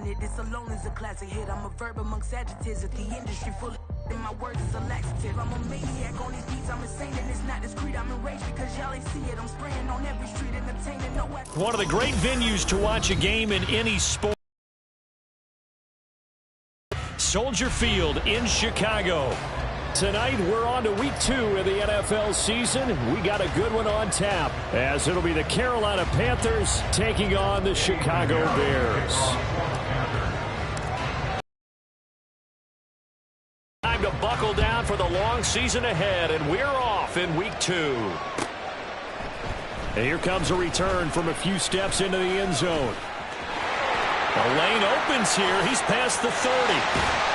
passionate. This alone is a classic hit. I'm a verb amongst adjectives. At the industry full of and my words is a laxative. I'm a maniac on these beats. I'm insane and it's not discreet. I'm enraged because y'all ain't see it. I'm spraying on every street and obtaining no act. One of the great venues to watch a game in any sport. Soldier Field in Chicago. Tonight, we're on to week 2 of the NFL season. We got a good one on tap, as it'll be the Carolina Panthers taking on the Chicago Bears. Time to buckle down for the long season ahead, and we're off in week 2. And here comes a return from a few steps into the end zone. The lane opens here. He's past the 30.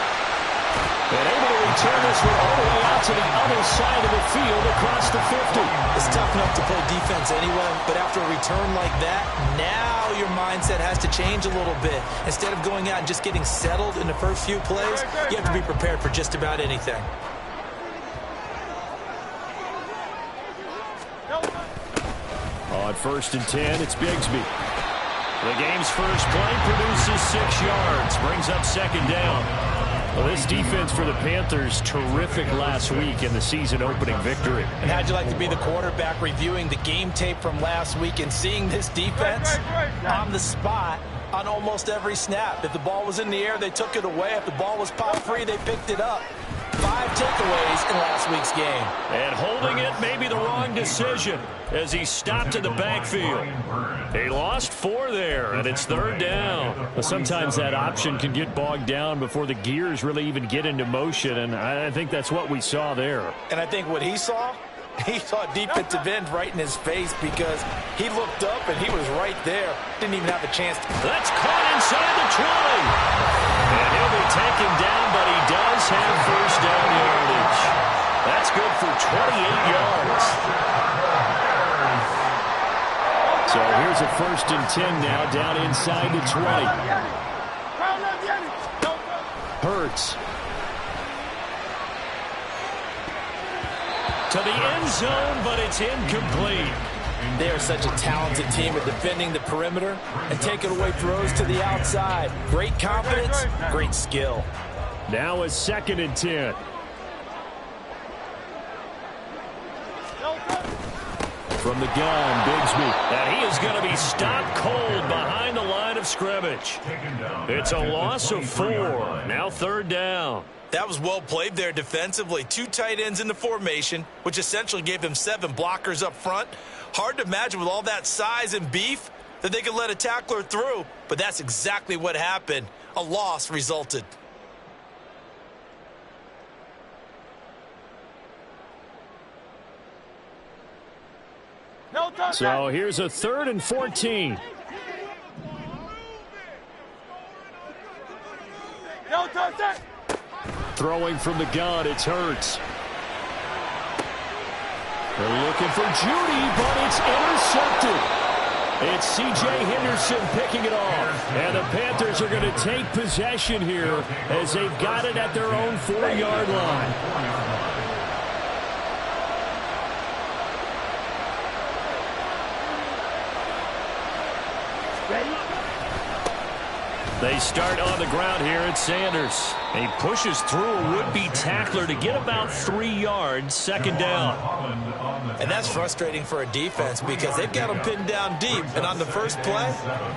And able to return this one all the way out to the other side of the field across the 50. It's tough enough to play defense anyway, but after a return like that, now your mindset has to change a little bit. Instead of going out and just getting settled in the first few plays, you have to be prepared for just about anything. On 1st and 10, it's Bigsby. The game's first play produces 6 yards, brings up 2nd down. Well, this defense for the Panthers, terrific last week in the season-opening victory. And how'd you like to be the quarterback reviewing the game tape from last week and seeing this defense on the spot on almost every snap? If the ball was in the air, they took it away. If the ball was pop free, they picked it up. 5 takeaways in last week's game. And holding it may be the wrong decision as he stopped in the backfield. He lost 4 there, and it's 3rd down. Well, sometimes that option can get bogged down before the gears really even get into motion, and I think that's what we saw there. And I think what he saw defensive end right in his face because he looked up and he was right there. Didn't even have a chance. That's caught inside the 20. And he'll be taken down, but he does have 1st down yardage. That's good for 28 yards. So here's a 1st and 10 now, down inside the 20. Hurts. To the end zone, but it's incomplete. They are such a talented team at defending the perimeter and taking away throws to the outside. Great confidence, great skill. Now a 2nd and 10. From the gun, Bigsby. And he is going to be stopped cold behind the line of scrimmage. It's a loss of 4. Now 3rd down. That was well played there defensively. 2 tight ends in the formation, which essentially gave them 7 blockers up front. Hard to imagine with all that size and beef that they could let a tackler through, but that's exactly what happened. A loss resulted. So here's a 3rd and 14. Throwing from the gun, it's Hurts. They're looking for Judy, but it's intercepted. It's C.J. Henderson picking it off. And the Panthers are going to take possession here as they've got it at their own 4-yard line. They start on the ground here at Sanders. He pushes through a would-be tackler to get about 3 yards, 2nd down. And that's frustrating for a defense because they've got them pinned down deep. And on the first play,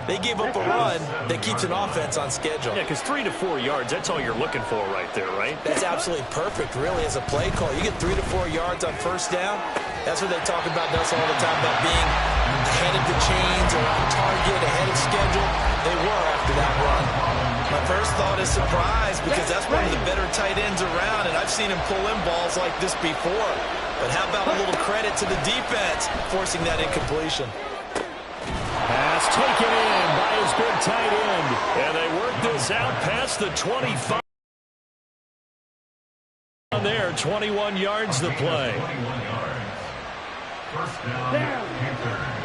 they gave up a run that keeps an offense on schedule. Yeah, because 3 to 4 yards, that's all you're looking for right there, right? That's absolutely perfect, really, as a play call. You get 3 to 4 yards on 1st down. That's what they talk about, Nelson, all the time, about being ahead of the chains or on target, ahead of schedule. They were after that run. My first thought is surprise because that's one of the better tight ends around, and I've seen him pull in balls like this before. But how about a little credit to the defense forcing that incompletion? Pass taken in by his big tight end. And they work this out past the 25. There, 21 yards the play. First down, Panthers.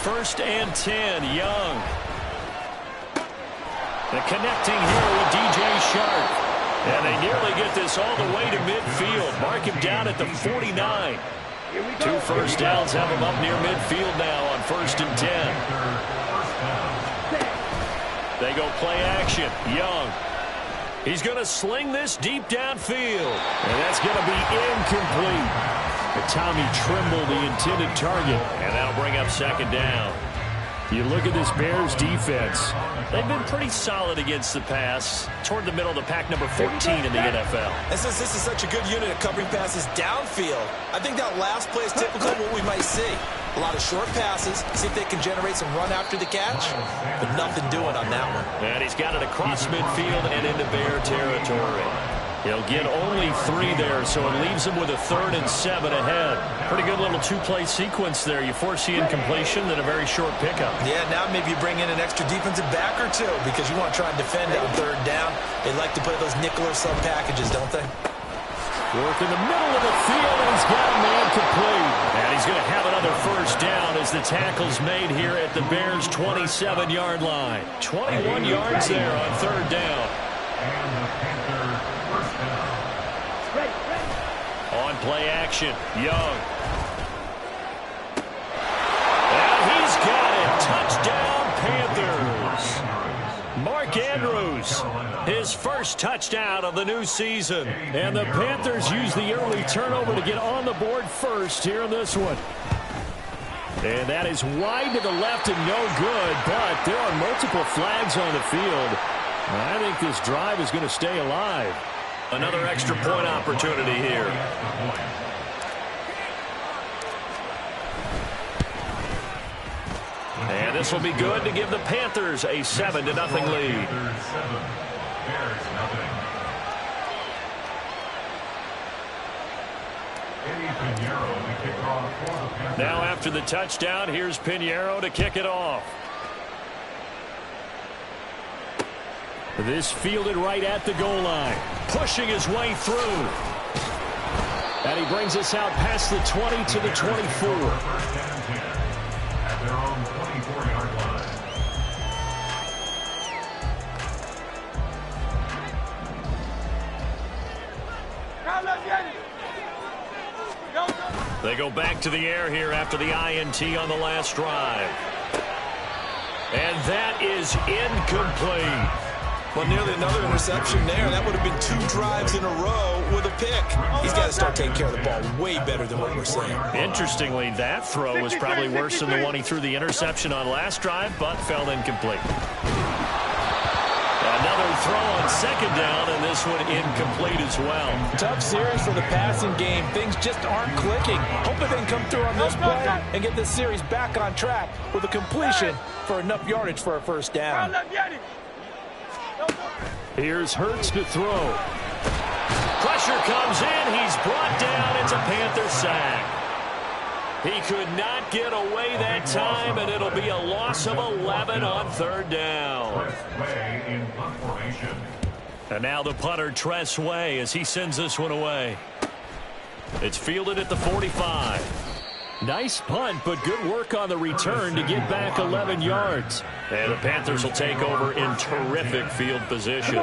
1st and 10, Young. The connecting here with DJ Shark. And they nearly get this all the way to midfield. Mark him down at the 49. 2 first downs have him up near midfield now on 1st and 10. They go play action. Young. He's going to sling this deep downfield. And that's going to be incomplete. But Tommy Tremble, the intended target. And that'll bring up 2nd down. You look at this Bears defense. They've been pretty solid against the pass. Toward the middle of the pack, number 14 in the NFL. And since this is such a good unit at covering passes downfield, I think that last play is typical of what we might see. A lot of short passes, see if they can generate some run after the catch, but nothing doing on that one. And he's got it across midfield and into Bear territory. He'll get only 3 there, so it leaves him with a 3rd and 7 ahead. Pretty good little 2-play sequence there. You force the incompletion, then a very short pickup. Yeah, now maybe you bring in an extra defensive back or 2 because you want to try and defend on 3rd down. They like to play those nickel or sub packages, don't they? Work in the middle of the field, and he's got a man complete. And he's going to have another 1st down as the tackle's made here at the Bears' 27-yard line. 21 yards there on 3rd down. On play action, Young. And he's got it. Touchdown, Panthers. Mark Andrews, his first touchdown of the new season. And the Panthers use the early turnover to get on the board first here in this one. And that is wide to the left and no good, but there are multiple flags on the field. I think this drive is going to stay alive. Another extra point opportunity here. And this will be good to give the Panthers a 7-0 lead. Now after the touchdown, here's Pinheiro to kick it off. This fielded right at the goal line. Pushing his way through. And he brings us out past the 20 to the 24. At their own 24-yard line. They go back to the air here after the INT on the last drive. And that is incomplete. Well, nearly another interception there. That would have been 2 drives in a row with a pick. He's got to start taking care of the ball way better than what we're seeing. Interestingly, that throw was probably worse than the one he threw the interception on last drive, but fell incomplete. Another throw on 2nd down, and this one incomplete as well. Tough series for the passing game. Things just aren't clicking. Hoping they can come through on this play and get this series back on track with a completion for enough yardage for a 1st down. Here's Hurts to throw. Pressure comes in. He's brought down. It's a Panther sack. He could not get away that time, and it'll be a loss of 11 on 3rd down. And now the punter, Tress Way, as he sends this one away. It's fielded at the 45. Nice punt, but good work on the return to get back 11 yards. And the Panthers will take over in terrific field position.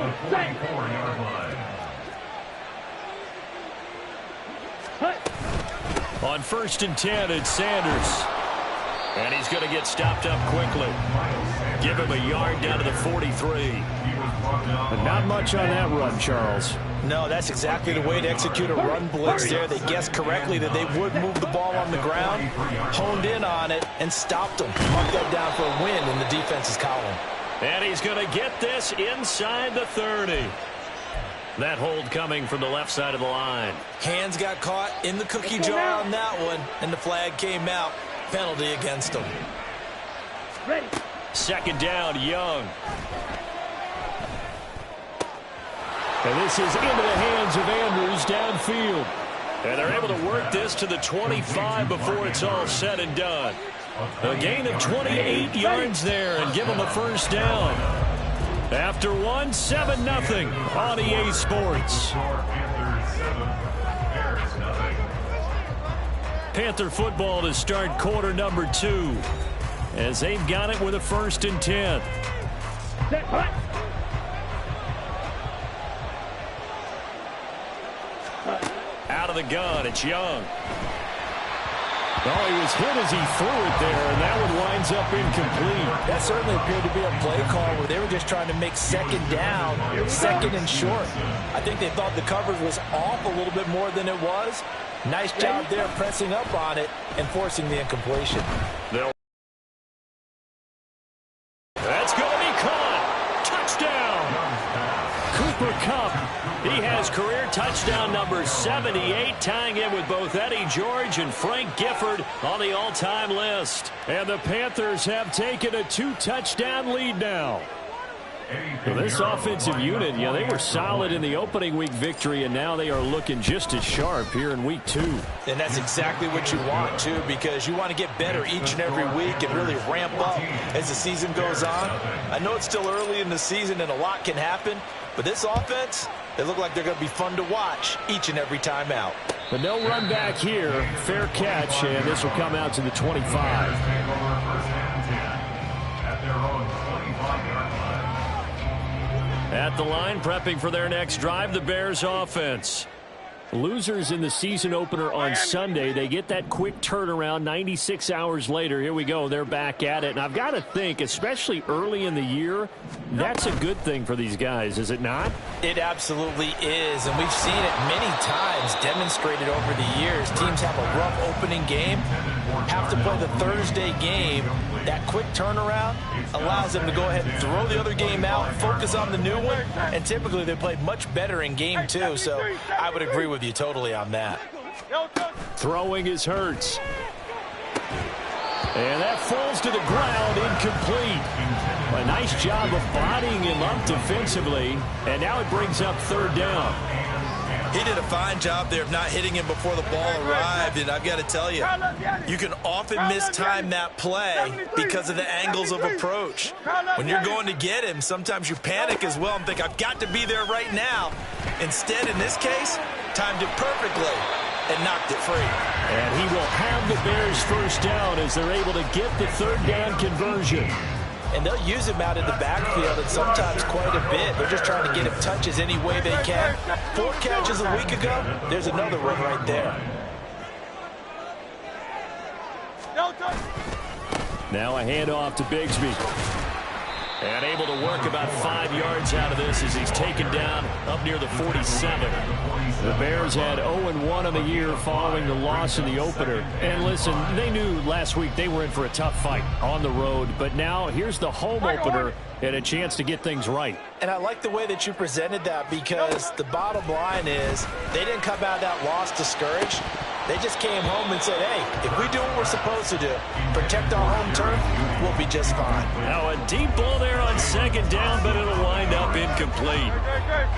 On 1st and 10, it's Sanders. And he's going to get stopped up quickly. Give him a yard down to the 43. But not much on that run, Charles. No, that's exactly the way to execute a run blitz there. They guessed correctly that they would move the ball on the ground, honed in on it, and stopped them. Mark that down for a win in the defense's column. And he's going to get this inside the 30. That hold coming from the left side of the line. Hands got caught in the cookie jar on that one, and the flag came out. Penalty against them. 2nd down, Young. And this is into the hands of Andrews downfield. And they're able to work this to the 25 before it's all said and done. A gain of 28 yards there and give them a 1st down. After one, 7-0 on EA Sports. Panther football to start quarter number 2 as they've got it with a 1st and 10. Out of the gun, it's Young. Oh, he was hit as he threw it there, and that one ends up incomplete. That certainly appeared to be a play call where they were just trying to make second down, second and short. I think they thought the coverage was off a little bit more than it was. Nice job there pressing up on it and forcing the incompletion. That's going to be caught. Touchdown. Cooper Kupp. He has career touchdown number 78, tying in with both Eddie George and Frank Gifford on the all-time list. And the Panthers have taken a 2-touchdown lead now. Well, this offensive unit, they were solid in the opening week victory, and now they are looking just as sharp here in week 2. And that's exactly what you want, too, because you want to get better each and every week and really ramp up as the season goes on. I know it's still early in the season and a lot can happen, but this offense, they look like they're going to be fun to watch each and every time out. But no run back here. Fair catch, and this will come out to the 25. At their own 25-yard line. At the line, prepping for their next drive, the Bears offense. Losers in the season opener on Sunday. They get that quick turnaround 96 hours later. Here we go. They're back at it. And I've got to think, especially early in the year, that's a good thing for these guys, is it not? It absolutely is. And we've seen it many times demonstrated over the years. Teams have a rough opening game, have to play the Thursday game. That quick turnaround allows them to go ahead and throw the other game out, focus on the new one, and typically they play much better in game 2. So I would agree with you totally on that. Throwing is Hurts. And that falls to the ground, incomplete. A nice job of bodying him up defensively. And now it brings up third down. He did a fine job there of not hitting him before the ball arrived, and I've got to tell you, you can often mistime that play because of the angles of approach. When you're going to get him, sometimes you panic as well and think, I've got to be there right now. Instead, in this case, timed it perfectly and knocked it free. And he will have the Bears first down as they're able to get the third down conversion. And they'll use him out in the backfield and sometimes quite a bit. They're just trying to get him touches any way they can. 4 catches a week ago. There's another one right there. Now a handoff to Bigsby. And able to work about 5 yards out of this as he's taken down up near the 47. The Bears had 0-1 on the year following the loss in the opener. And listen, they knew last week they were in for a tough fight on the road. But now here's the home opener and a chance to get things right. And I like the way that you presented that because the bottom line is they didn't come out of that loss discouraged. They just came home and said, hey, if we do what we're supposed to do, protect our home turf, we'll be just fine. Now a deep ball there on second down, but it'll wind up incomplete.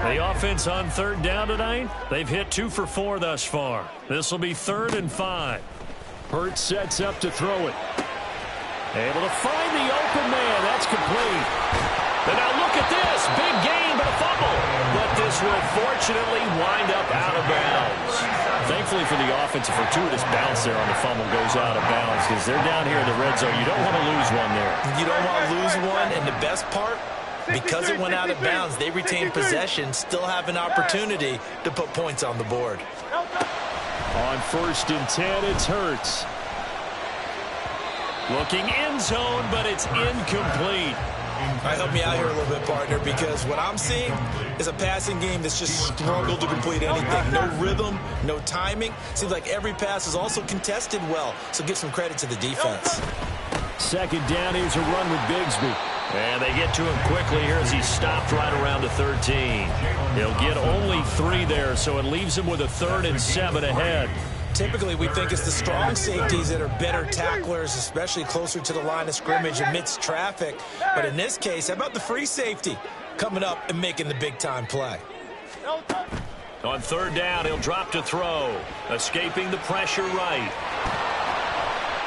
The offense on third down tonight, they've hit 2 for 4 thus far. This will be 3rd and 5. Hurts sets up to throw it. Able to find the open man. That's complete. And now look at this. Big gain, but a fumble. But this will fortunately wind up out of bounds. Thankfully for the offense, a fortuitous bounce there on the fumble goes out of bounds because they're down here in the red zone. You don't want to lose one there. You don't want to lose one, and the best part, because it went out of bounds, they retain possession, still have an opportunity to put points on the board. On 1st and 10, it's Hurts. Looking end zone, but it's incomplete. All right, help me out here a little bit, partner, because what I'm seeing is a passing game that's just struggled to complete anything. No rhythm, no timing. Seems like every pass is also contested well, so give some credit to the defense. Second down, here's a run with Bigsby. And they get to him quickly here as he stopped right around the 13. He'll get only 3 there, so it leaves him with a 3rd and 7 ahead. Typically, we think it's the strong safeties that are better tacklers, especially closer to the line of scrimmage amidst traffic. But in this case, how about the free safety coming up and making the big-time play? On 3rd down, he'll drop to throw, escaping the pressure right.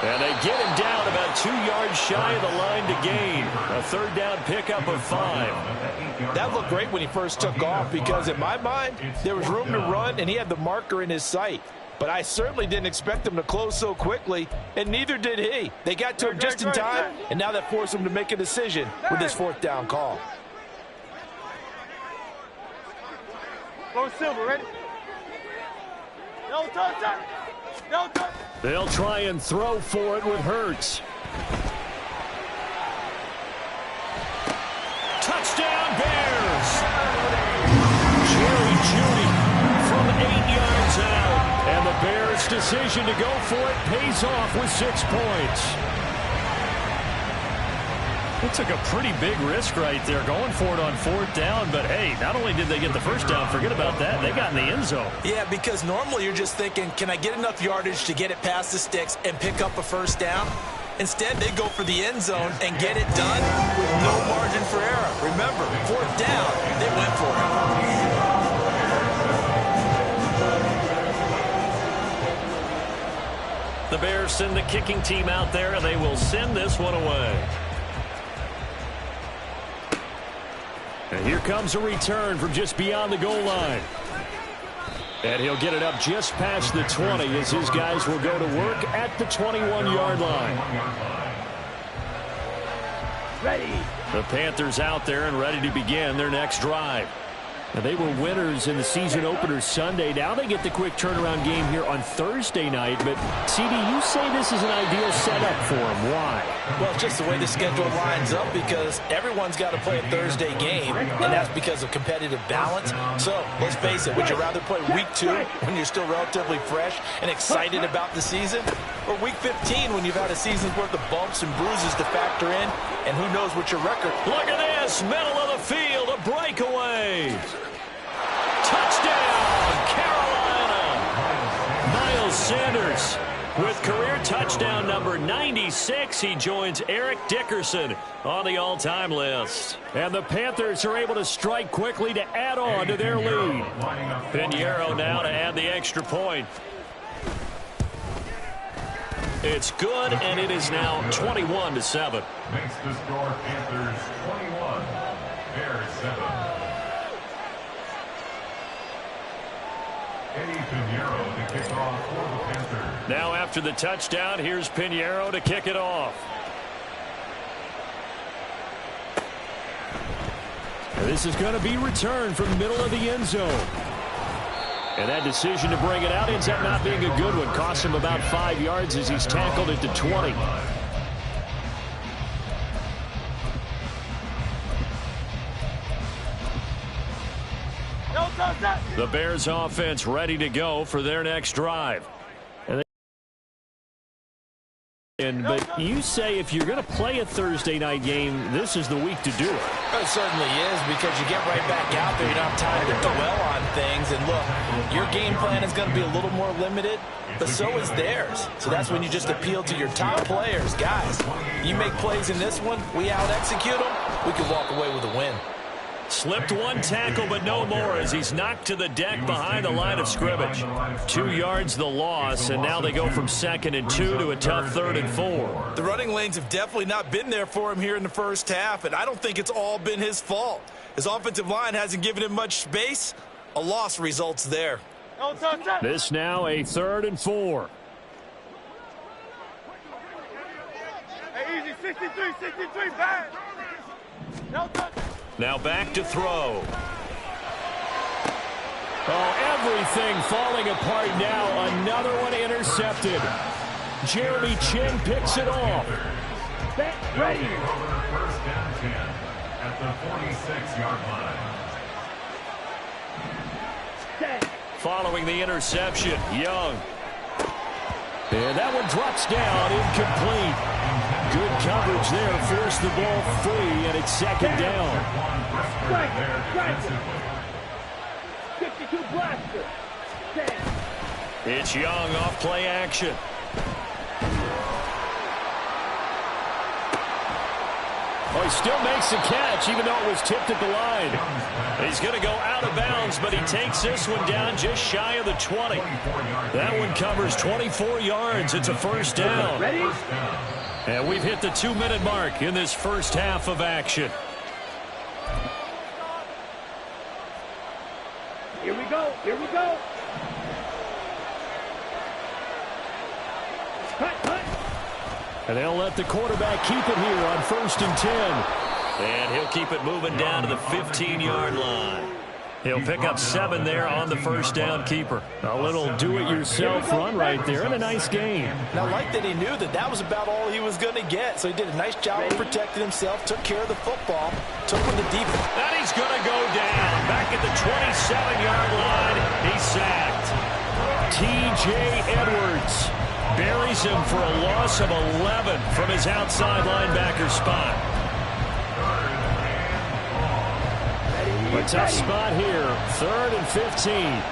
And they get him down about 2 yards shy of the line to gain. A 3rd down pickup of 5. That looked great when he first took off because, in my mind, there was room to run, and he had the marker in his sight. But I certainly didn't expect him to close so quickly, and neither did he. They got to him just in time, and now that forced him to make a decision with his 4th down call. Go Silver, ready? No touch. No touch. They'll try and throw for it with Hurts. yards out. And the Bears' decision to go for it pays off with 6 points. It took a pretty big risk right there going for it on 4th down. But, hey, not only did they get the first down, forget about that, they got in the end zone. Yeah, because normally you're just thinking, can I get enough yardage to get it past the sticks and pick up a first down? Instead, they go for the end zone and get it done with no margin for error. Remember, 4th down, they went for it. The Bears send the kicking team out there, and they will send this one away. And here comes a return from just beyond the goal line. And he'll get it up just past the 20 as his guys will go to work at the 21-yard line. Ready. The Panthers out there and ready to begin their next drive. Now, they were winners in the season opener Sunday. Now they get the quick turnaround game here on Thursday night. But, CD, you say this is an ideal setup for them. Why? Well, it's just the way the schedule lines up because everyone's got to play a Thursday game, and that's because of competitive balance. So, let's face it, would you rather play Week 2 when you're still relatively fresh and excited about the season? Or Week 15 when you've had a season's worth of bumps and bruises to factor in, and who knows what your record. Look at this, middle of the field, a breakaway. Touchdown, Carolina. Miles Sanders with career touchdown number 96. He joins Eric Dickerson on the all-time list. And the Panthers are able to strike quickly to add on to their lead. Pinheiro now to add the extra point. It's good, and it is now 21-7. Makes the score Panthers 21, Bears 7. Eddie Pinheiro to kick off for the Panthers. Now after the touchdown, here's Pinheiro to kick it off. And this is going to be returned from the middle of the end zone. And that decision to bring it out ends up not being a good one. Cost him about 5 yards as he's tackled at the 20. The Bears offense ready to go for their next drive. But you say if you're going to play a Thursday night game, this is the week to do it. It certainly is because you get right back out there. You don't have time to dwell on things. And look, your game plan is going to be a little more limited, but so is theirs. So that's when you just appeal to your top players. Guys, you make plays in this one, we out-execute them, we can walk away with a win. Slipped one tackle, but no more as he's knocked to the deck behind the line of scrimmage. 2 yards the loss, and now they go from 2nd and 2 to a tough 3rd and 4. The running lanes have definitely not been there for him here in the first half, and I don't think it's all been his fault. His offensive line hasn't given him much space. A loss results there. This now a 3rd and 4. Hey, easy, 63, bad. No touch. Now back to throw. Oh, everything falling apart now. Another one intercepted. Jeremy Chin picks it off. Ready. First down 10 at the 46-yard line. Following the interception, Young. And that one drops down, incomplete. Good coverage there, forced the ball free, and it's 2nd down. 52 blaster. It's Young off play action. Oh, he still makes the catch, even though it was tipped at the line. He's going to go out of bounds, but he takes this one down just shy of the 20. That one covers 24 yards. It's a first down. Ready? And we've hit the 2-minute mark in this first half of action. Here we go. Cut. And they'll let the quarterback keep it here on 1st and 10. And he'll keep it moving down to the 15-yard line. He'll pick up 7 there on the first down keeper. A little do-it-yourself run right there and a nice gain. Now, like that he knew that was about all he was going to get. So he did a nice job of protecting himself, took care of the football, took with the defense. And he's going to go down. Back at the 27-yard line, he's sacked. T.J. Edwards buries him for a loss of 11 from his outside linebacker spot. A tough spot here, 3rd and 15.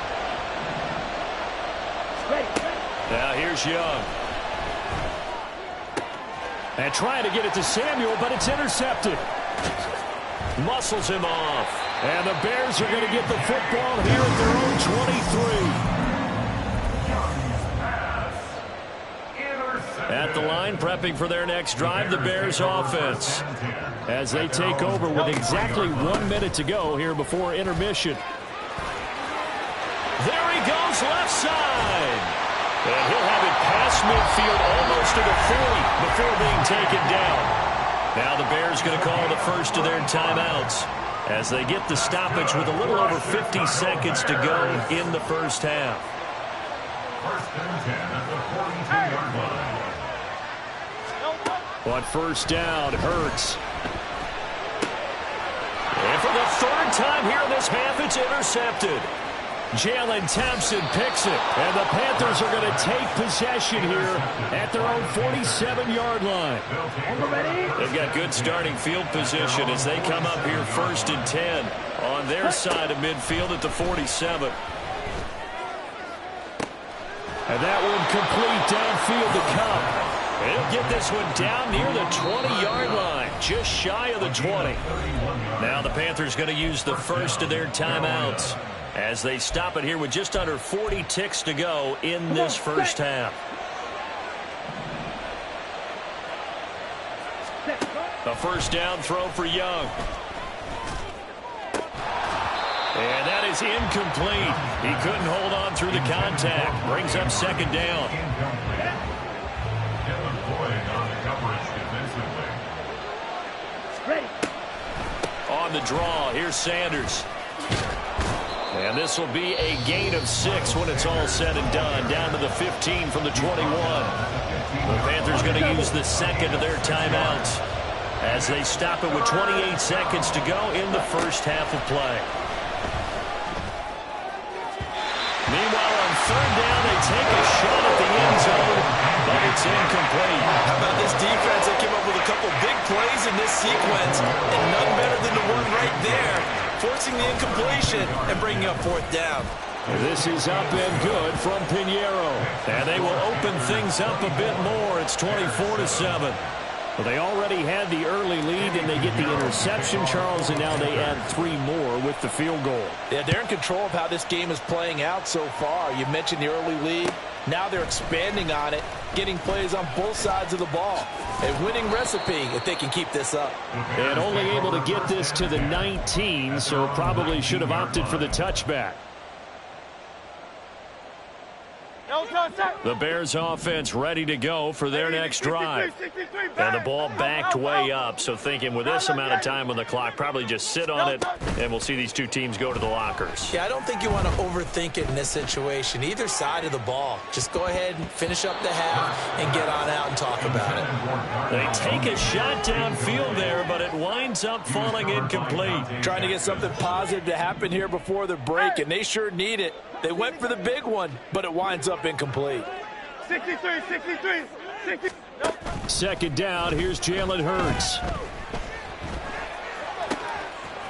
Now here's Young. And trying to get it to Samuel, but it's intercepted. Muscles him off. And the Bears are going to get the football here at their own 23. At the line, prepping for their next drive, the Bears offense, as they take over with exactly 1 minute to go here before intermission. There he goes, left side. And he'll have it past midfield, almost to the 40 before being taken down. Now the Bears going to call the first of their timeouts as they get the stoppage with a little over 50 seconds to go in the first half. 1st and 10 at the 42-yard line. On first down, Hurts. And for the 3rd time here in this half, it's intercepted. Jalen Thompson picks it, and the Panthers are going to take possession here at their own 47-yard line. They've got good starting field position as they come up here 1st and 10 on their side of midfield at the 47. And that one complete downfield to Cup. He'll get this one down near the 20-yard line, just shy of the 20. Now the Panthers going to use the first of their timeouts as they stop it here with just under 40 ticks to go in this first half. A first down throw for Young. And that is incomplete. He couldn't hold on through the contact. Brings up 2nd down. On the draw, here's Sanders. And this will be a gain of 6 when it's all said and done. Down to the 15 from the 21. The Panthers going to use the second of their timeouts as they stop it with 28 seconds to go in the first half of play. Meanwhile, on 3rd down, they take a shot at the end zone, but it's incomplete. How about this defense? They came up with a couple big plays in this sequence, and none better than the one right there, forcing the incompletion and bringing up 4th down. This is up and good from Pinheiro. And they will open things up a bit more. It's 24-7. Well, they already had the early lead, and they get the interception, Charles, and now they add 3 more with the field goal. Yeah, they're in control of how this game is playing out so far. You mentioned the early lead. Now they're expanding on it, getting plays on both sides of the ball. A winning recipe if they can keep this up. And only able to get this to the 19, so probably should have opted for the touchback. The Bears offense ready to go for their next drive. And the ball backed way up, so thinking with this amount of time on the clock, probably just sit on it, and we'll see these two teams go to the lockers. Yeah, I don't think you want to overthink it in this situation. Either side of the ball. Just go ahead and finish up the half and get on out and talk about it. They take a shot downfield there, but it winds up falling incomplete. Trying to get something positive to happen here before the break, and they sure need it. They went for the big one, but it winds up incomplete. 63. 2nd down, here's Jalen Hurts.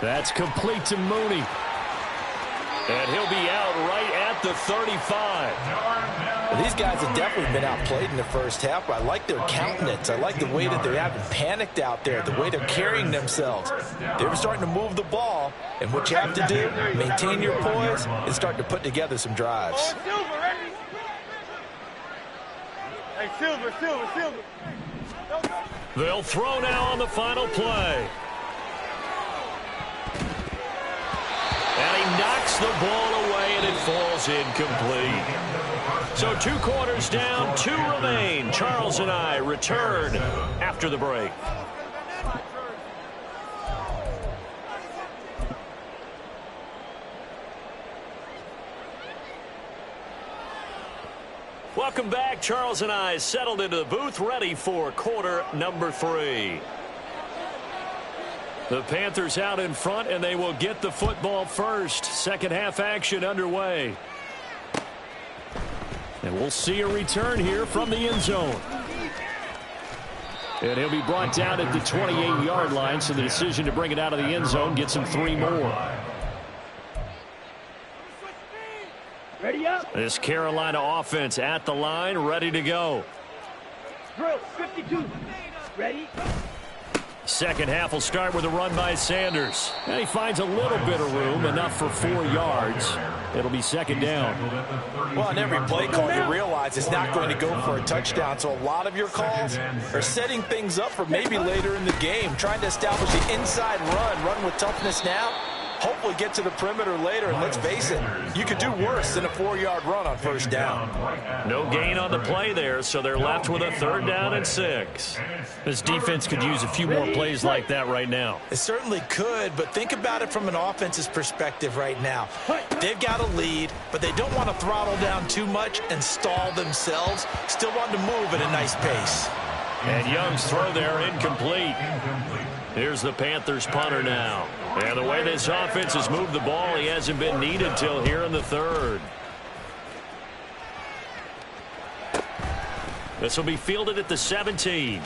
That's complete to Mooney. And he'll be out right at the 35. Well, these guys have definitely been outplayed in the first half, but I like their countenance. I like the way that they haven't panicked out there, the way they're carrying themselves. They're starting to move the ball, and what you have to do, maintain your poise and start to put together some drives. Hey, Silver. They'll throw now on the final play. And he knocks the ball away, and it falls incomplete. So 2 quarters down, 2 remain. Charles and I return after the break. Welcome back. Charles and I settled into the booth, ready for quarter number 3. The Panthers out in front, and they will get the football first. Second half action underway. And we'll see a return here from the end zone. And he'll be brought down at the 28-yard line, so the decision to bring it out of the end zone gets him 3 more. Ready up. This Carolina offense at the line, ready to go. Drill, 52. Ready. Second half will start with a run by Sanders. And he finds a little bit of room, enough for 4 yards. It'll be second down. Well, on every play call, you realize it's not going to go for a touchdown. So a lot of your calls are setting things up for maybe later in the game, trying to establish the inside run with toughness now. Hopefully get to the perimeter later, and let's face it, you could do worse than a 4-yard run on first down. No gain on the play there, so they're left with a 3rd down and 6. This defense could use a few more plays like that right now. It certainly could, but think about it from an offense's perspective right now. They've got a lead, but they don't want to throttle down too much and stall themselves. Still want to move at a nice pace. And Young's throw there incomplete. Here's the Panthers punter now. And the way this offense has moved the ball, he hasn't been needed till here in the 3rd. This will be fielded at the 17.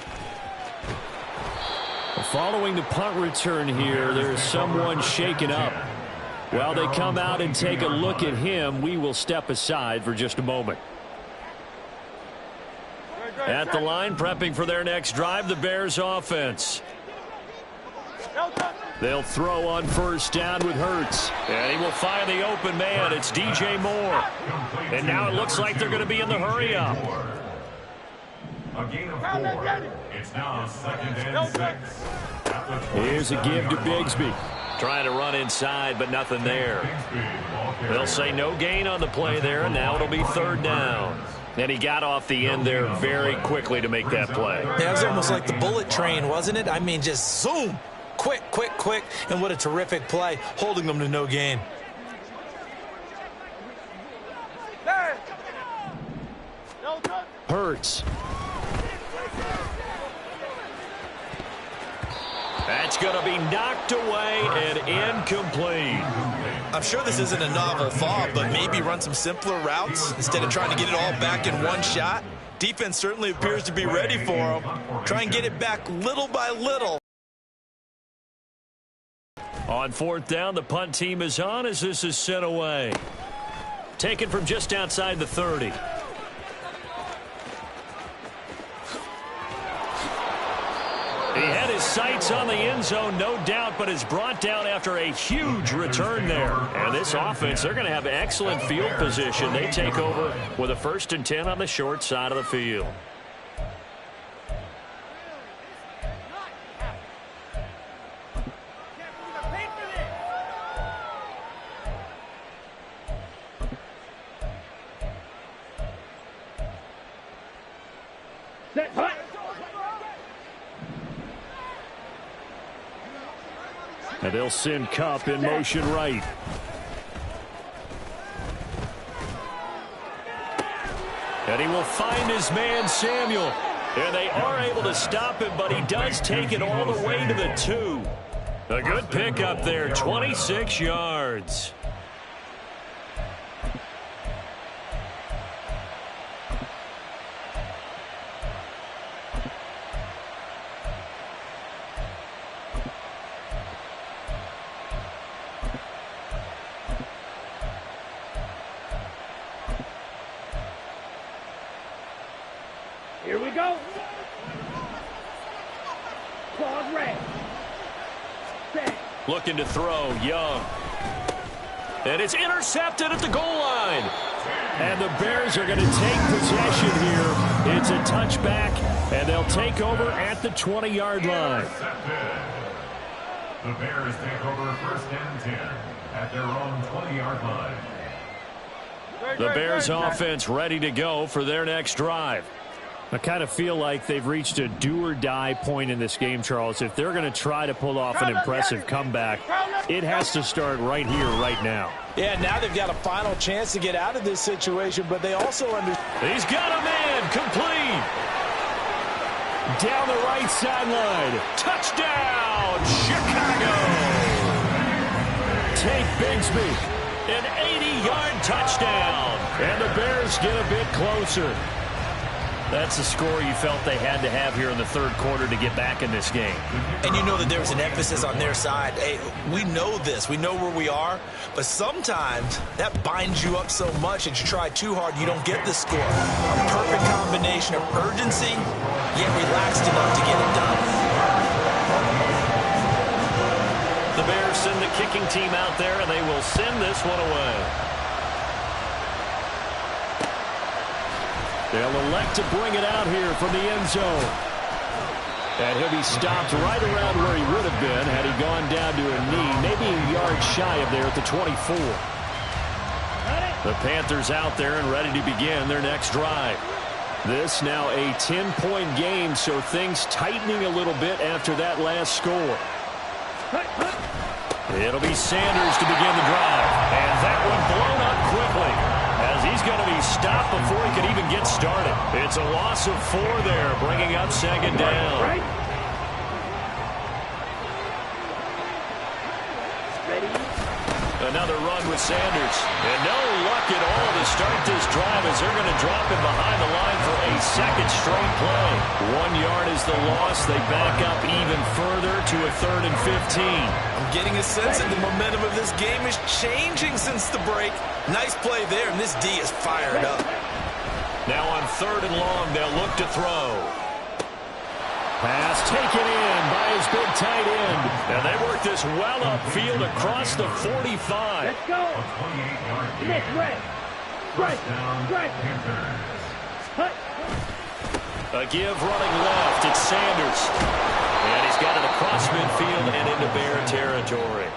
Following the punt return here, there's someone shaken up. While they come out and take a look at him, we will step aside for just a moment. At the line, prepping for their next drive, the Bears offense. They'll throw on first down with Hurts. And he will find the open man. It's DJ Moore. And now it looks like they're going to be in the hurry-up. A gain of 4. It's now 2nd and 6. Here's a give to Bigsby. Trying to run inside, but nothing there. They'll say no gain on the play there, and now it'll be 3rd down. And he got off the end there very quickly to make that play. Yeah, it was almost like the bullet train, wasn't it? I mean, just zoom. Quick, quick, quick. And what a terrific play, holding them to no gain. Hurts. That's going to be knocked away and incomplete. I'm sure this isn't a novel thought, but maybe run some simpler routes instead of trying to get it all back in one shot. Defense certainly appears to be ready for him. Try and get it back little by little. On 4th down, the punt team is on as this is sent away. Taken from just outside the 30. He had his sights on the end zone, no doubt, but is brought down after a huge return there. And this offense, they're going to have excellent field position. They take over with a 1st and 10 on the short side of the field. And they'll send Kupp in motion right. And he will find his man Samuel. And they are able to stop him, but he does take it all the way to the 2. A good pickup there, 26 yards. Here we go. Claws red. Set. Looking to throw, Young. And it's intercepted at the goal line. And the Bears are going to take possession here. It's a touchback, and they'll take over at the 20-yard line. The Bears take over 1st and 10 at their own 20-yard line. The Bears offense ready to go for their next drive. I kind of feel like they've reached a do-or-die point in this game, Charles. If they're going to try to pull off an impressive comeback, it has to start right here, right now. Yeah, now they've got a final chance to get out of this situation, but they also understand. He's got a man, complete. Down the right sideline. Touchdown, Chicago. Take Bigsby. An 80-yard touchdown. And the Bears get a bit closer. That's the score you felt they had to have here in the third quarter to get back in this game. And you know that there was an emphasis on their side. Hey, we know this. We know where we are. But sometimes that binds you up so much that you try too hard, you don't get the score. A perfect combination of urgency, yet relaxed enough to get it done. The Bears send the kicking team out there, and they will send this one away. They'll elect to bring it out here from the end zone. And he'll be stopped right around where he would have been had he gone down to a knee, maybe a yard shy of there at the 24. The Panthers out there and ready to begin their next drive. This now a 10-point game, so things tightening a little bit after that last score. It'll be Sanders to begin the drive. And that one blown up quickly, as he's going to be stopped before he can even get started. It's a loss of 4 there, bringing up second down. Another run with Sanders. And no luck at all to start this drive, as they're going to drop him behind the line for a second straight play. 1 yard is the loss. They back up even further to a 3rd and 15. I'm getting a sense that the momentum of this game is changing since the break. Nice play there, and this D is fired up. Now on 3rd and long, they'll look to throw. Pass taken in by his big tight end. And they work this well upfield across the 45. Let's go. Next red. Strike. A give running left. It's Sanders. And he's got it across midfield and into Bear territory.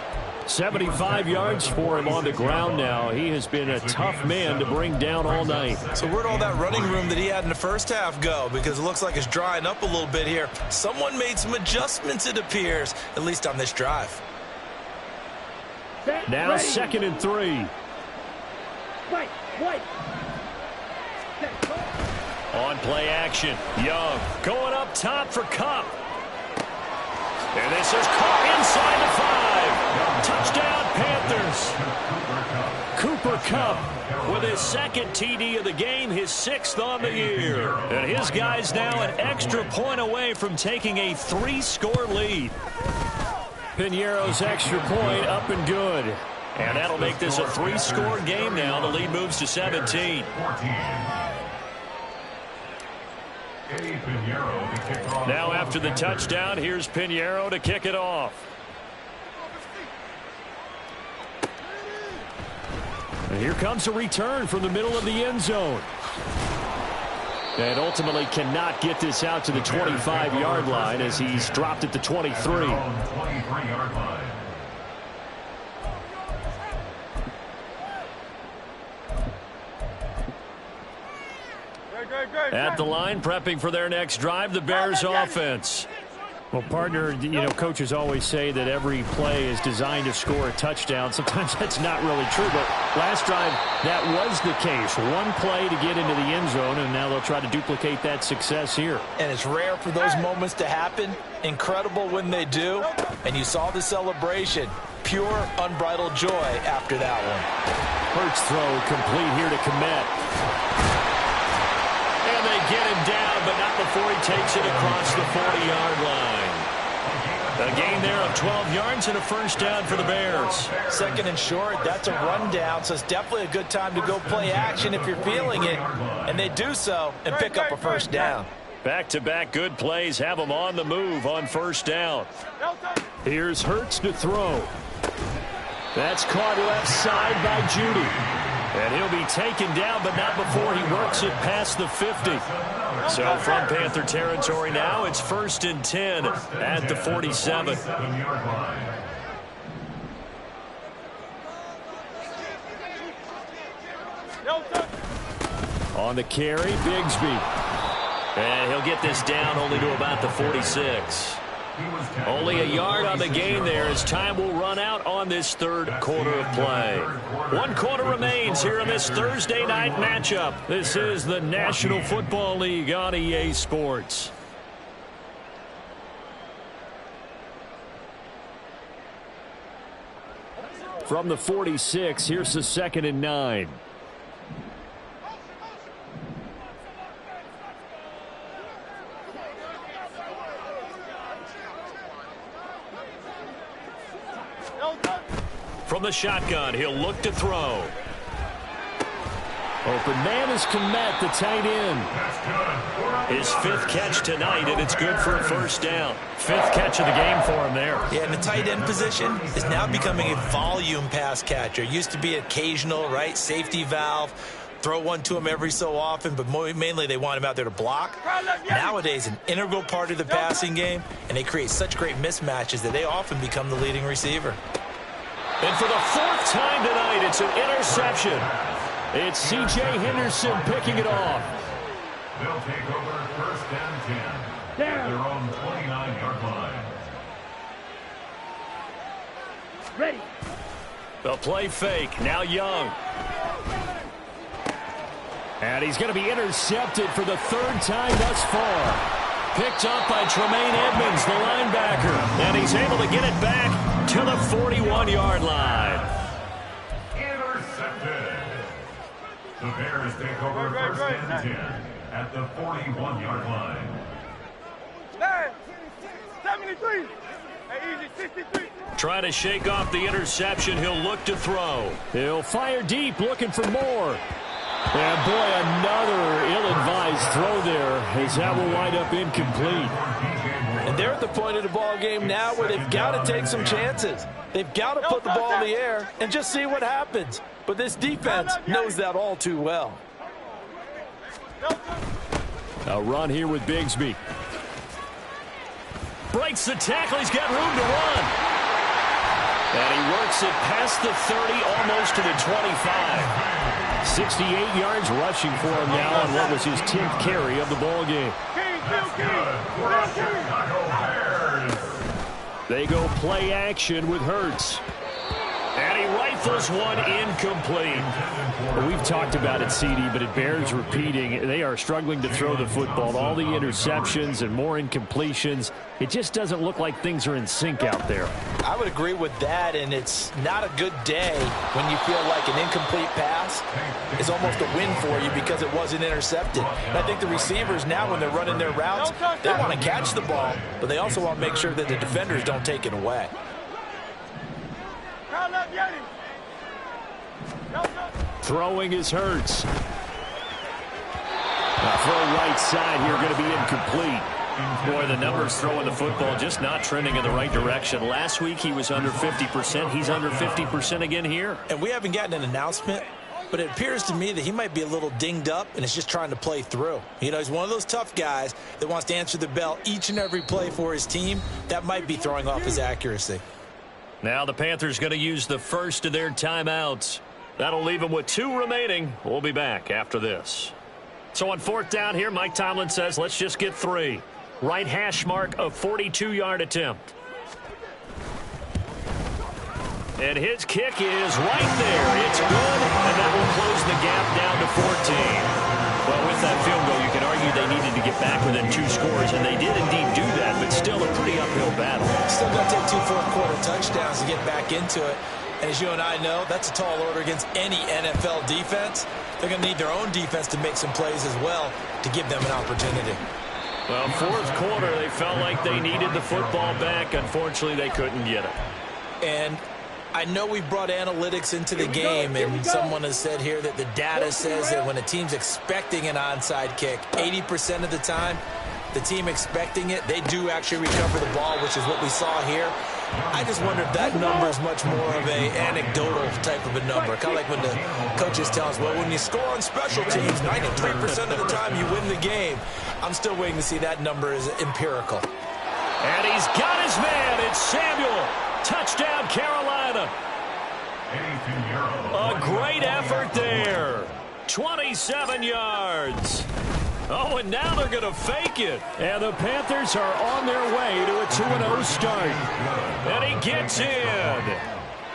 75 yards for him on the ground now. He has been a tough man to bring down all night. So where'd all that running room that he had in the first half go? Because it looks like it's drying up a little bit here. Someone made some adjustments, it appears, at least on this drive. Now 2nd and 3. White. On play action, Young going up top for Kupp. And this is caught inside the 5. Touchdown, Panthers. Cooper Kupp with his 2nd TD of the game, his 6th on the year. And his guys now an extra point away from taking a 3-score lead. Piñeiro's extra point up and good. And that'll make this a 3-score game now. The lead moves to 17. Now after the touchdown, here's Piñeiro to kick it off. And here comes a return from the middle of the end zone. And ultimately cannot get this out to the 25-yard line as he's dropped at the 23. At the line, prepping for their next drive, the Bears offense. Well, partner, coaches always say that every play is designed to score a touchdown. Sometimes that's not really true, but last drive, that was the case. One play to get into the end zone, and now they'll try to duplicate that success here. And it's rare for those moments to happen. Incredible when they do. And you saw the celebration. Pure, unbridled joy after that one. Hurts throw complete here to Kmet. And they get him down, but not before he takes it across the 40-yard line. A gain there of 12 yards and a first down for the Bears. 2nd and short, that's a rundown, so it's definitely a good time to go play action if you're feeling it. And they do so and pick up a first down. Back-to-back good plays have them on the move on first down. Here's Hurts to throw. That's caught left side by Judy. And he'll be taken down, but not before he works it past the 50. So from Panther territory now, it's 1st and 10 at the 47. On the carry, Bigsby. And he'll get this down only to about the 46. Only a yard on the gain there as time will run out on this third quarter of play. 1 quarter remains here in this Thursday night matchup. This is the National Football League on EA Sports. From the 46, here's the 2nd and 9. From the shotgun, he'll look to throw. Open man is Komet, the tight end. His 5th catch tonight, and it's good for a first down. 5th catch of the game for him there. Yeah, and the tight end position is now becoming a volume pass catcher. Used to be occasional, right? Safety valve. Throw one to him every so often, but mainly they want him out there to block. Nowadays, an integral part of the passing game, and they create such great mismatches that they often become the leading receiver. And for the 4th time tonight, it's an interception. It's C.J. Henderson picking it off. They'll take over 1st and 10 at their own 29-yard line. Ready. They'll play fake. Now Young. And he's going to be intercepted for the 3rd time thus far. Picked up by Tremaine Edmonds, the linebacker. And he's able to get it back to the 41-yard line. Intercepted. The Bears take over 1st and 10 at the 41-yard line. 73. Hey, easy, 63. Trying to shake off the interception. He'll look to throw. He'll fire deep, looking for more. And boy, another ill-advised throw there, as that will wind up incomplete. And they're at the point of the ball game now where they've got to take some chances. They've got to put the ball in the air and just see what happens. But this defense knows that all too well. A run here with Bigsby. Breaks the tackle. He's got room to run. And he works it past the 30, almost to the 25. 68 yards rushing for him now on what was his 10th carry of the ball game. They go play action with Hurts. And he rifles one incomplete. We've talked about it, CD, but it bears repeating. They are struggling to throw the football. All the interceptions and more incompletions. It just doesn't look like things are in sync out there. I would agree with that, and it's not a good day when you feel like an incomplete pass is almost a win for you because it wasn't intercepted. And I think the receivers now, when they're running their routes, they want to catch the ball, but they also want to make sure that the defenders don't take it away. Throwing is Hurts. Throw right side here, going to be incomplete. Boy, the numbers throwing the football just not trending in the right direction. Last week he was under 50%. He's under 50% again here. And we haven't gotten an announcement, but it appears to me that he might be a little dinged up and is just trying to play through. You know, he's one of those tough guys that wants to answer the bell each and every play for his team. That might be throwing off his accuracy. Now the Panthers going to use the first of their timeouts. That'll leave them with 2 remaining. We'll be back after this. So on 4th down here, Mike Tomlin says, let's just get 3. Right hash mark of 42-yard attempt. And his kick is right there. It's good, and that will close the gap down to 14. Well, with that field goal, you can argue they needed to get back within 2 scores, and they did indeed do that, but still a pretty uphill battle. Still got to take 2 fourth-quarter touchdowns to get back into it. And as you and I know, that's a tall order against any NFL defense. They're going to need their own defense to make some plays as well to give them an opportunity. Well, 4th quarter, they felt like they needed the football back. Unfortunately, they couldn't get it. And I know we've brought analytics into the game, and someone has said here that the data says that when a team's expecting an onside kick, 80% of the time, the team expecting it, they do actually recover the ball, which is what we saw here. I just wonder if that number is much more of a anecdotal type of a number. Kind of like when the coaches tell us, well, when you score on special teams, 93% of the time you win the game. I'm still waiting to see that number is empirical. And he's got his man. It's Samuel. Touchdown, Carolina. A great effort there. 27 yards. Oh, and now they're going to fake it. And the Panthers are on their way to a 2-0 start. And he gets in.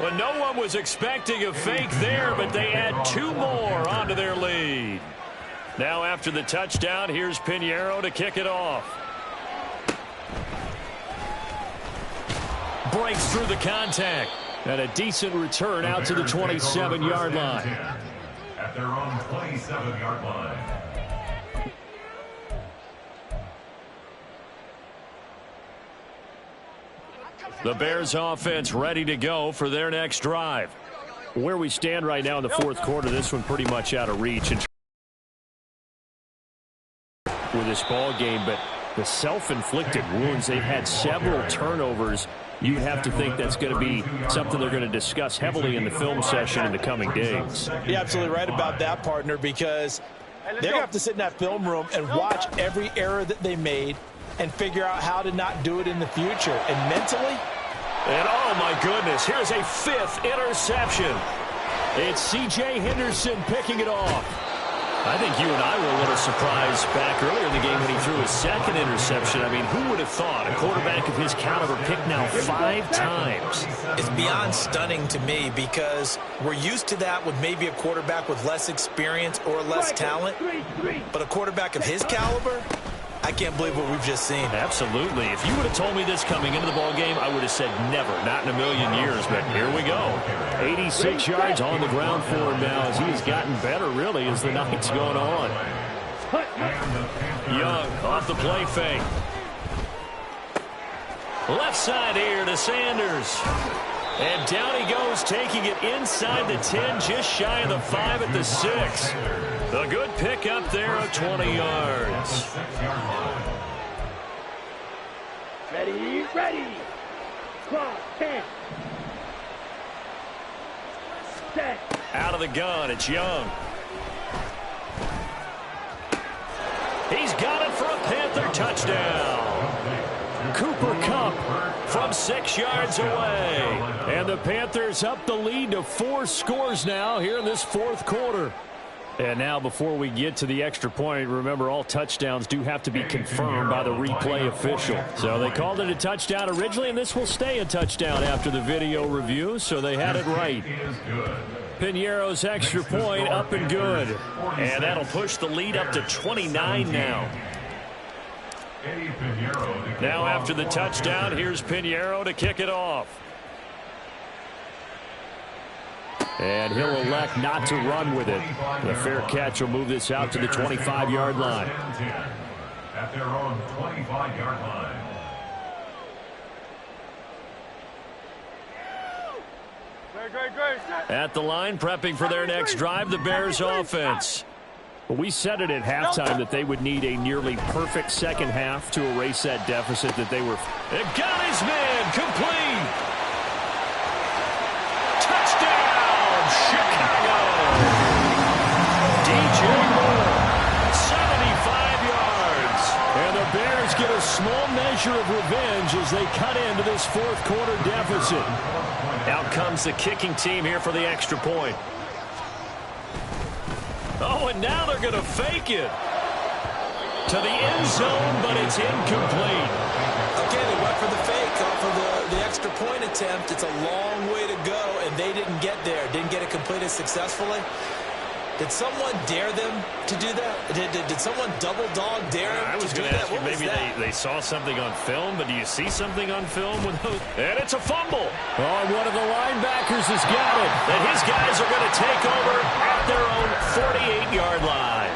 Well, no one was expecting a fake there, but they add 2 more onto their lead. Now after the touchdown, here's Pinheiro to kick it off. Breaks through the contact. And a decent return out to the 27-yard line. At their own 27-yard line. The Bears offense ready to go for their next drive. Where we stand right now in the fourth quarter, this one pretty much out of reach with this ball game, but the self-inflicted wounds, they've had several turnovers. You'd have to think that's going to be something they're going to discuss heavily in the film session in the coming days. You're absolutely right about that, partner, because they're going to have to sit in that film room and watch every error that they made and figure out how to not do it in the future. And mentally, and oh my goodness, here's a 5th interception. It's C.J. Henderson picking it off. I think you and I were a little surprised back earlier in the game when he threw his 2nd interception. I mean, who would have thought a quarterback of his caliber picked now 5 times? It's beyond stunning to me because we're used to that with maybe a quarterback with less experience or less talent. But a quarterback of his caliber, I can't believe what we've just seen. Absolutely. If you would have told me this coming into the ball game, I would have said never, not in a million years. But here we go. 86 yards on the ground for him now as he's gotten better, really, as the night's going on. Young off the play fake. Left side here to Sanders. And down he goes, taking it inside the 10, just shy of the 5 at the 6. A good pick up there of 20 yards. Ready, ready. Clock, 10. Set. Out of the gun, it's Young. He's got it for a Panther touchdown. Cooper Kupp from 6 yards away. And the Panthers up the lead to 4 scores now here in this fourth quarter. And now before we get to the extra point, remember all touchdowns do have to be confirmed by the replay official. So they called it a touchdown originally, and this will stay a touchdown after the video review, so they had it right. Piñeiro's extra point up and good. And that'll push the lead up to 29 now. Now after the touchdown, here's Piñeiro to kick it off. And he'll elect not to run with it. The fair catch will move this out to the 25-yard line. At their own 25-yard line. At the line, prepping for their next drive, the Bears offense. We said it at halftime that they would need a nearly perfect second half to erase that deficit that they were. It got his man complete. Touchdown, Chicago. DJ Moore, 75 yards. And the Bears get a small measure of revenge as they cut into this fourth quarter deficit. Out comes the kicking team here for the extra point. Oh, and now they're going to fake it to the end zone, but it's incomplete. Okay, they went for the fake off of the extra point attempt. It's a long way to go, and they didn't get there. Didn't get it completed successfully. Did someone dare them to do that? Did someone double dog dare them to do that? I was going to ask you, maybe they saw something on film, but do you see something on film with those? And it's a fumble. Oh, one of the linebackers has got it. And his guys are going to take over at their own 48-yard line.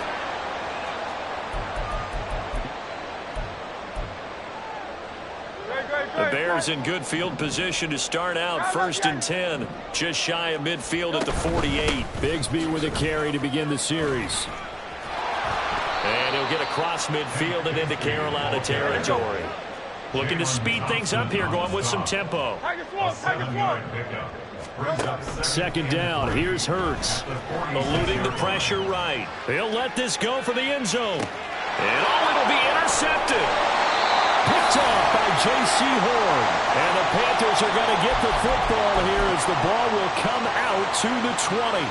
The Bears in good field position to start out 1st and 10. Just shy of midfield at the 48. Bigsby with a carry to begin the series. And he'll get across midfield and into Carolina territory. Looking to speed things up here, going with some tempo. Second down, here's Hurts. Eluding the pressure right. He'll let this go for the end zone. And it'll be intercepted. Picked off by J.C. Horn. And the Panthers are going to get the football here as the ball will come out to the 20.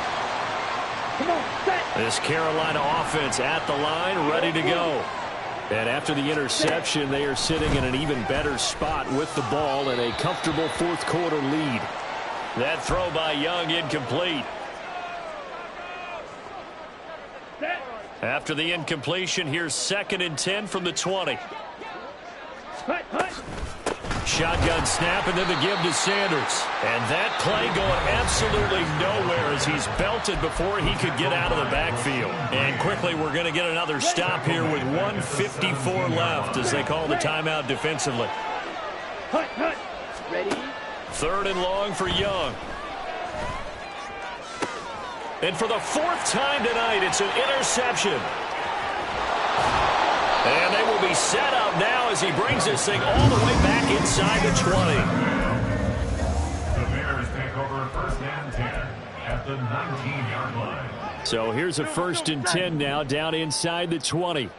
Come on, set. This Carolina offense at the line, ready to go. And after the interception, they are sitting in an even better spot with the ball and a comfortable fourth quarter lead. That throw by Young incomplete. Set. After the incompletion, here's 2nd and 10 from the 20. Hut, hut. Shotgun snap and then the give to Sanders. And that play going absolutely nowhere as he's belted before he could get out of the backfield. And quickly we're going to get another stop here with 1:54 left as they call the timeout defensively. Ready? 3rd and long for Young. And for the 4th time tonight, it's an interception. And they will be set up now as he brings this thing all the way back inside the 20. The Bears take over 1st and 10 at the 19-yard line. So here's a 1st and 10 now down inside the 20.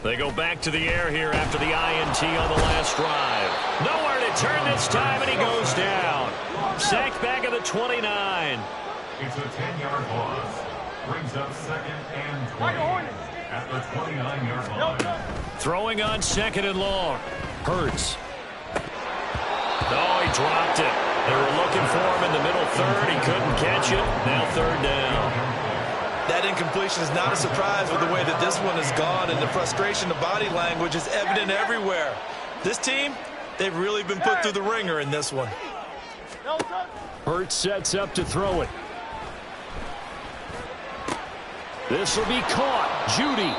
They go back to the air here after the INT on the last drive. Nowhere to turn this time, and he goes down. Sacked back at the 29. It's a 10-yard loss. Brings up 2nd and 20 at the 29-yard line. Throwing on 2nd and long. Hurts. Oh, he dropped it. They were looking for him in the middle 3rd. He couldn't catch it. Now 3rd down. That incompletion is not a surprise with the way that this one has gone, and the frustration, the body language is evident everywhere. This team, they've really been put through the ringer in this one. Hurts sets up to throw it. This will be caught. Judy.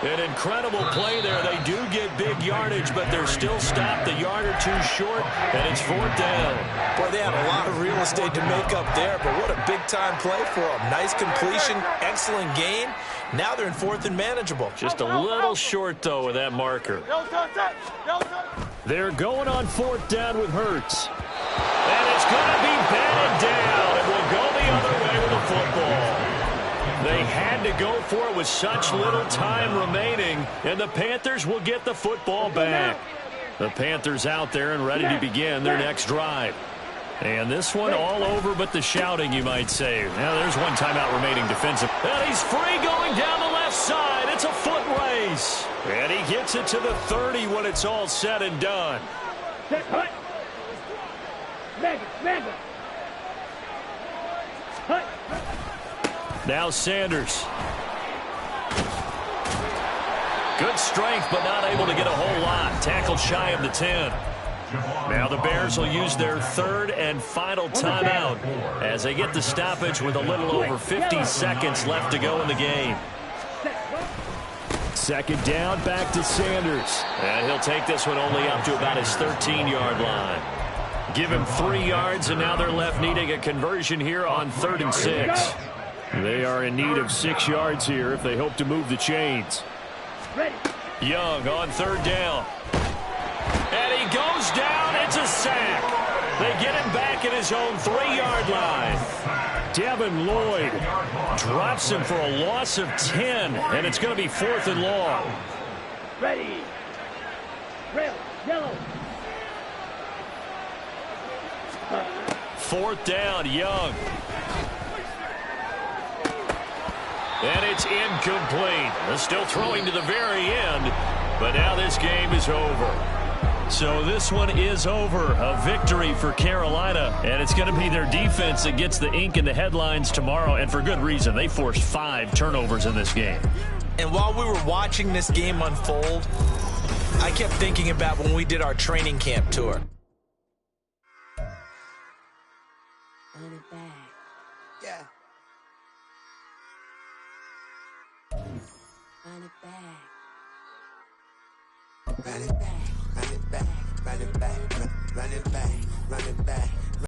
An incredible play there. They do get big yardage, but they're still stopped a yard or two short, and it's 4th down. Boy, they had a lot of real estate to make up there, but what a big-time play for them. Nice completion, excellent gain. Now they're in 4th and manageable. Just a little short, though, with that marker. They're going on 4th down with Hurts. And it's going to be batted down. It will go the other way with the football. They had to go for it with such little time remaining, and the Panthers will get the football back. The Panthers out there and ready to begin their next drive. And this one all over but the shouting, you might say. Now there's one timeout remaining defensive. And he's free going down the left side. It's a foot race. And he gets it to the 30 when it's all said and done. Now Sanders. Good strength, but not able to get a whole lot. Tackled shy of the 10. Now the Bears will use their 3rd and final timeout as they get the stoppage with a little over 50 seconds left to go in the game. 2nd down, back to Sanders. And he'll take this one only up to about his 13-yard line. Give him 3 yards, and now they're left needing a conversion here on 3rd and 6. They are in need of 6 yards here if they hope to move the chains. Young on 3rd down. And he goes down. It's a sack. They get him back at his own 3-yard line. Devin Lloyd drops him for a loss of 10, and it's going to be 4th and long. Ready. Red, yellow. 4th down, Young. And it's incomplete. They're still throwing to the very end, but now this game is over. So this one is over. A victory for Carolina, and it's going to be their defense that gets the ink in the headlines tomorrow, and for good reason. They forced 5 turnovers in this game. And while we were watching this game unfold, I kept thinking about when we did our training camp tour. Run it back. Yeah. Run it back. Run it back, run it back, run it back, run it back, run it back.